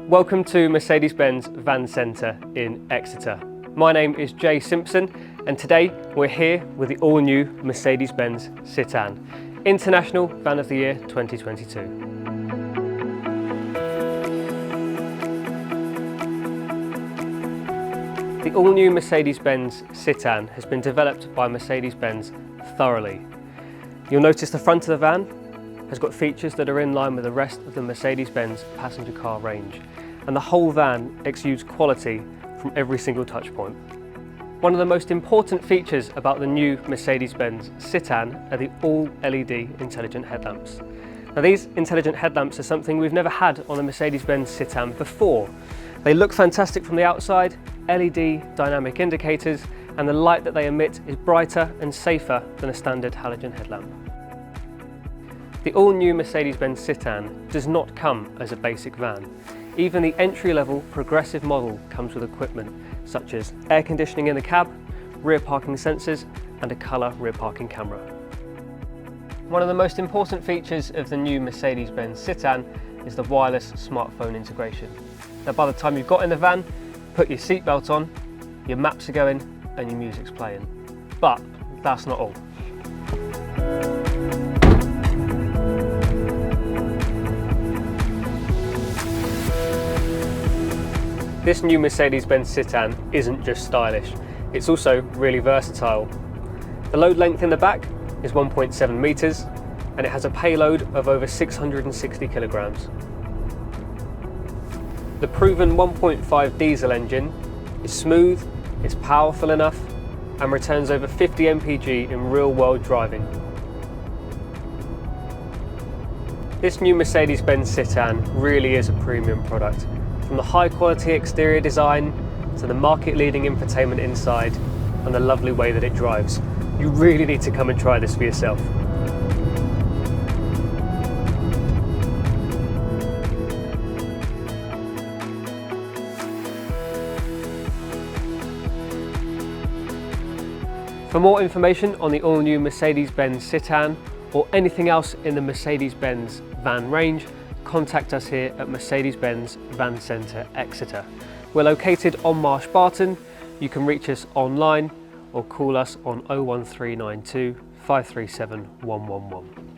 Welcome to Mercedes-Benz Vans Centre in Exeter. My name is Simpson and today we're here with the all-new Mercedes-Benz Citan, International Van of the Year 2022. The all-new Mercedes-Benz Citan has been developed by Mercedes-Benz thoroughly. You'll notice the front of the van has got features that are in line with the rest of the Mercedes-Benz passenger car range, and the whole van exudes quality from every single touch point. One of the most important features about the new Mercedes-Benz Citan are the all-LED intelligent headlamps. Now, these intelligent headlamps are something we've never had on the Mercedes-Benz Citan before. They look fantastic from the outside, LED dynamic indicators, and the light that they emit is brighter and safer than a standard halogen headlamp. The all-new Mercedes-Benz Citan does not come as a basic van. Even the entry-level progressive model comes with equipment such as air conditioning in the cab, rear parking sensors, and a colour rear parking camera. One of the most important features of the new Mercedes-Benz Citan is the wireless smartphone integration. Now, by the time you've got in the van, put your seatbelt on, your maps are going, and your music's playing. But that's not all. This new Mercedes-Benz Citan isn't just stylish, it's also really versatile. The load length in the back is 1.7 metres and it has a payload of over 660 kilograms. The proven 1.5 diesel engine is smooth, it's powerful enough and returns over 50 mpg in real-world driving. This new Mercedes-Benz Citan really is a premium product. From the high-quality exterior design to the market-leading infotainment inside and the lovely way that it drives. You really need to come and try this for yourself. For more information on the all-new Mercedes-Benz Citan or anything else in the Mercedes-Benz van range, contact us here at Mercedes-Benz Vans Centre Exeter. We're located on Marsh Barton. You can reach us online or call us on 01392 537 111.